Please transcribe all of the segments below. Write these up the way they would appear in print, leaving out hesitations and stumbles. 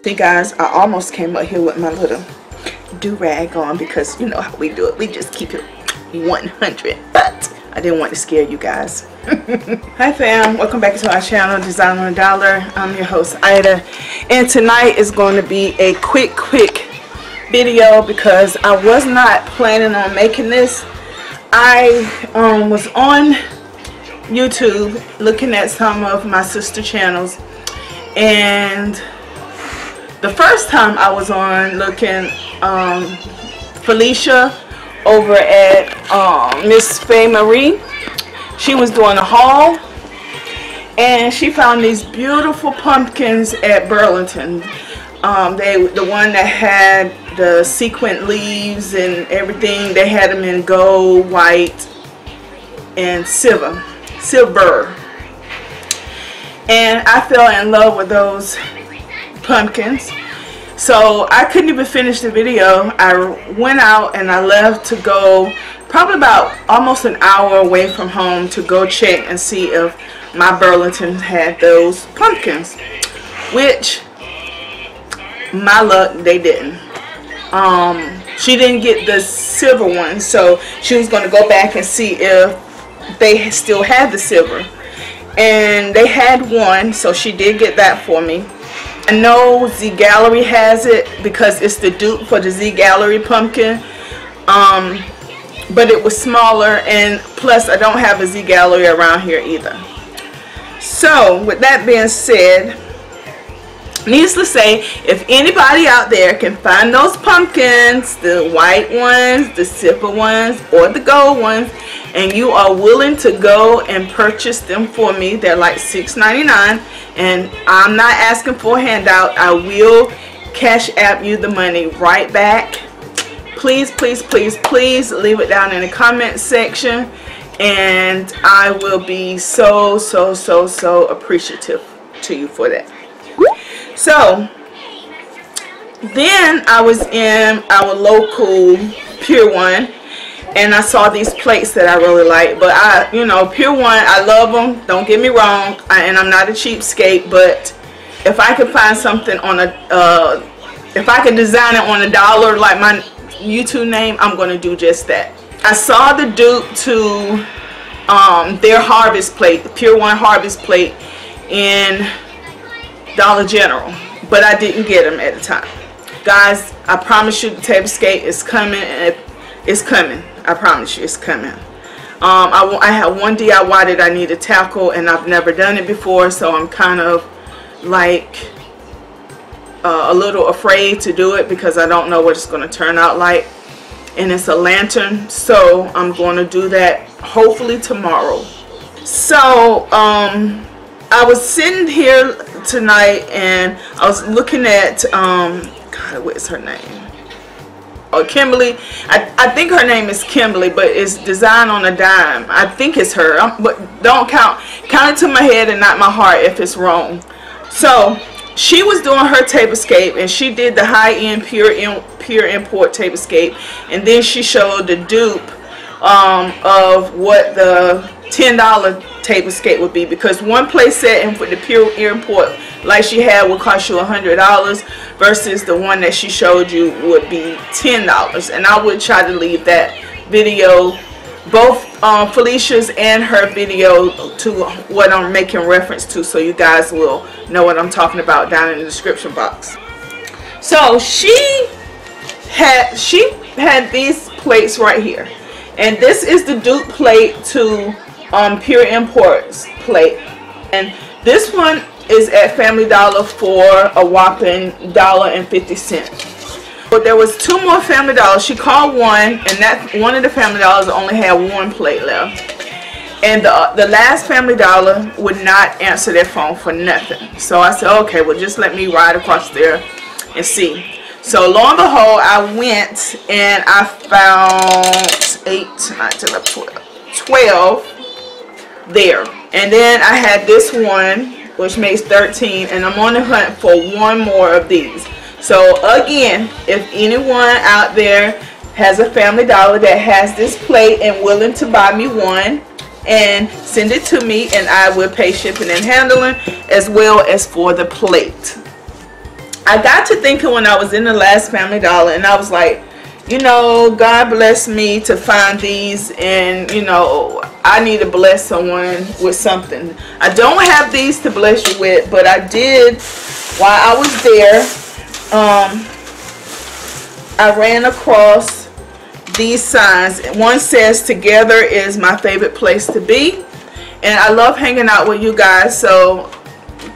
See guys, I almost came up here with my little do-rag on because you know how we do it. We just keep it 100. But I didn't want to scare you guys. Hi fam, welcome back to our channel, Design on a Dollar. I'm your host Ida, and tonight is going to be a quick video because I was not planning on making this. I was on YouTube looking at some of my sister channels, and the first time I was on looking, Felicia over at Miss Faye Marie, she was doing a haul and she found these beautiful pumpkins at Burlington. The one that had the sequin leaves and everything, they had them in gold, white, and silver. And I fell in love with those pumpkins. So I couldn't even finish the video. I went out and I left to go probably about almost an hour away from home to go check and see if my Burlington had those pumpkins, which my luck, they didn't. She didn't get the silver one, so she was going to go back and see if they still had the silver, and they had one, so she did get that for me. I know Z Gallery has it because it's the dupe for the Z Gallery pumpkin, but it was smaller, and plus I don't have a Z Gallery around here either. So with that being said, needless to say, if anybody out there can find those pumpkins, the white ones, the silver ones, or the gold ones, and you are willing to go and purchase them for me, they're like $6.99, and I'm not asking for a handout. I will cash app you the money right back. Please, please, please, please leave it down in the comment section, and I will be so appreciative to you for that. So then I was in our local Pier 1, and I saw these plates that I really like. But you know, Pier 1, I love them, don't get me wrong, and I'm not a cheapskate, but if I could find something on a if I could design it on $1 like my YouTube name, I'm going to do just that. I saw the dupe to their harvest plate, the Pier 1 harvest plate in Dollar General, but I didn't get them at the time. Guys, I promise you the Tablescape is coming. It's coming. I promise you it's coming. I have one DIY that I need to tackle, and I've never done it before, so I'm kind of like a little afraid to do it because I don't know what it's going to turn out like, and it's a lantern, so I'm going to do that hopefully tomorrow. So I was sitting here tonight and I was looking at God, what is her name? Oh, Kimberly. I think her name is Kimberly, but it's Design on a Dime. I think it's her, but don't count it to my head and not my heart if it's wrong. So she was doing her Tablescape, and she did the high-end pure import Tablescape, and then she showed the dupe of what the $10 Tablescape would be, because one play set and with the pure import like she had would cost you $100 versus the one that she showed you would be $10. And I would try to leave that video, both Felicia's and her video, to what I'm making reference to, so you guys will know what I'm talking about down in the description box. So she had these plates right here, and this is the dupe plate to Pure Imports plate, and this one is at Family Dollar for a whopping $1.50. But there was two more Family Dollars. She called one, and that one of the Family Dollars only had one plate left, and the last Family Dollar would not answer their phone for nothing. So I said, okay, well, just let me ride across there and see. So lo and behold, I went and I found 8, 9, 10, 12 there, and then I had this one which makes 13, and I'm on the hunt for one more of these. So again, if anyone out there has a Family Dollar that has this plate and willing to buy me one, and send it to me, and I will pay shipping and handling as well as for the plate. I got to thinking when I was in the last Family Dollar, and I was like, you know, God bless me to find these, and you know, I need to bless someone with something. I don't have these to bless you with, but I did while I was there. I ran across these signs. One says, "Together is my favorite place to be," and I love hanging out with you guys. So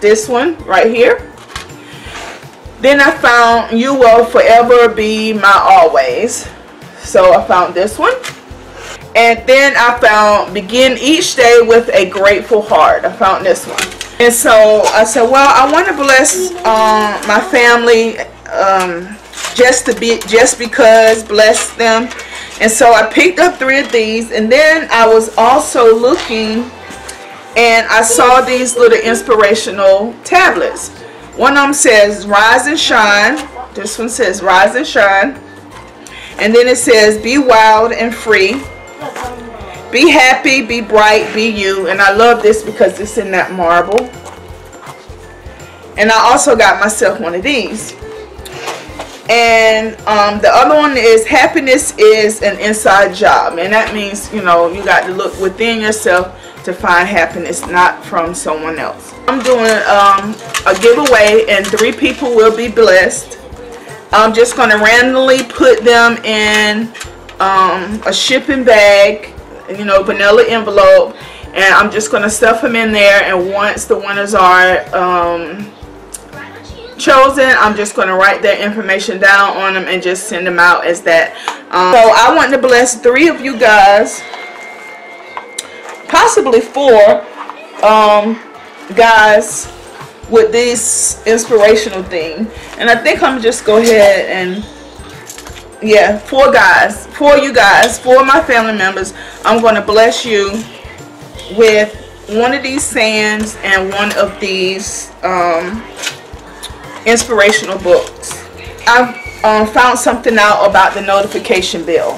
this one right here. Then I found, "You will forever be my always." So I found this one. And then I found, "Begin each day with a grateful heart." I found this one. And so I said, well, I want to bless my family just because, bless them. And so I picked up 3 of these. And then I was also looking, and I saw these little inspirational tablets. One of them says, "Rise and shine." This one says, "Rise and shine." And then it says, "Be wild and free. Be happy, be bright, be you." And I love this because it's in that marble. And I also got myself one of these. And the other one is, "Happiness is an inside job." And that means, you know, you got to look within yourself to find happiness, not from someone else. I'm doing a giveaway, and 3 people will be blessed. I'm just going to randomly put them in a shipping bag, you know, vanilla envelope, and I'm just going to stuff them in there. And once the winners are chosen, I'm just going to write their information down on them and just send them out as that. So I want to bless 3 of you guys, possibly 4 guys, with this inspirational thing. And I think I'm just go ahead and, yeah, 4 guys, 4 you guys, 4 of my family members. I'm going to bless you with one of these sayings and one of these inspirational books. I found something out about the notification bell.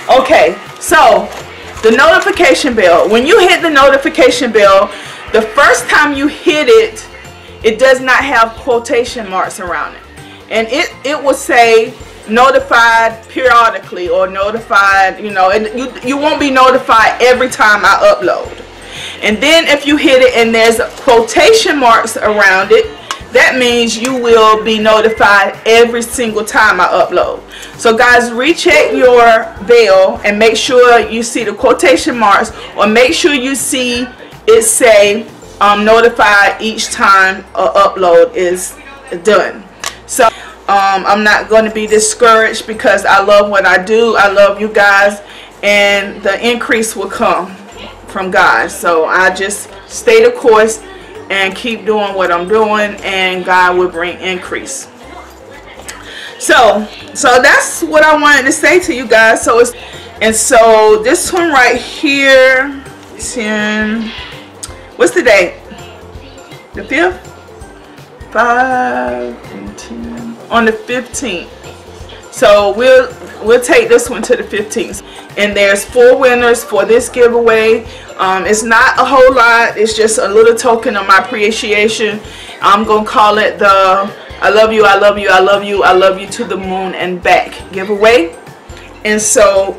Okay, so the notification bell, when you hit the notification bell, the first time you hit it, it does not have quotation marks around it, and it will say notified periodically, or notified, you know, and you won't be notified every time I upload. And then if you hit it and there's quotation marks around it, that means you will be notified every single time I upload. So guys, recheck your bell and make sure you see the quotation marks, or make sure you see it say notified each time an upload is done. So I'm not going to be discouraged, because I love what I do. I love you guys, and the increase will come from God. So I just stay the course and keep doing what I'm doing, and God will bring increase. So that's what I wanted to say to you guys. So this one right here, 10, what's the date? The 5th? 5 and 10, on the 15th. So we'll take this one to the 15th. And there's 4 winners for this giveaway. It's not a whole lot. It's just a little token of my appreciation. I'm going to call it the "I love you, I love you, I love you, I love you to the moon and back" giveaway. And so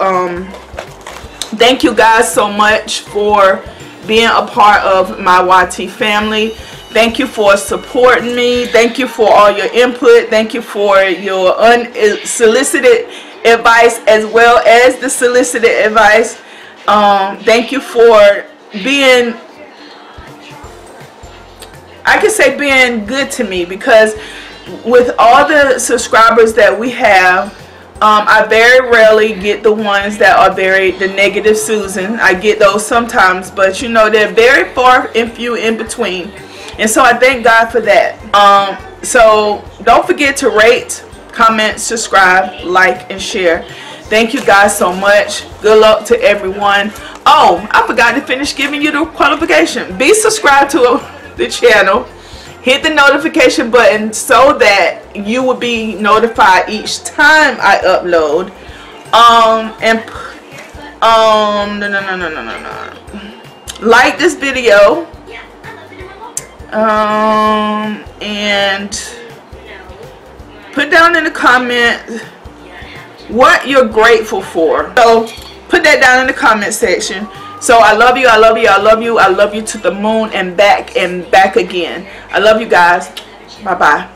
thank you guys so much for being a part of my YT family. Thank you for supporting me. Thank you for all your input. Thank you for your unsolicited advice, as well as the solicited advice. Thank you for being, I can say, being good to me, because with all the subscribers that we have, I very rarely get the ones that are the negative Susan. I get those sometimes, but you know, they're very far and few in between. And so I thank God for that. So don't forget to rate, comment, subscribe, like, and share. Thank you guys so much. Good luck to everyone. Oh, I forgot to finish giving you the qualification. Be subscribed to the channel. Hit the notification button so that you will be notified each time I upload. Like this video. And Put down in the comments what you're grateful for. So put that down in the comment section. So I love you, I love you, I love you, I love you to the moon and back again. I love you guys. Bye bye.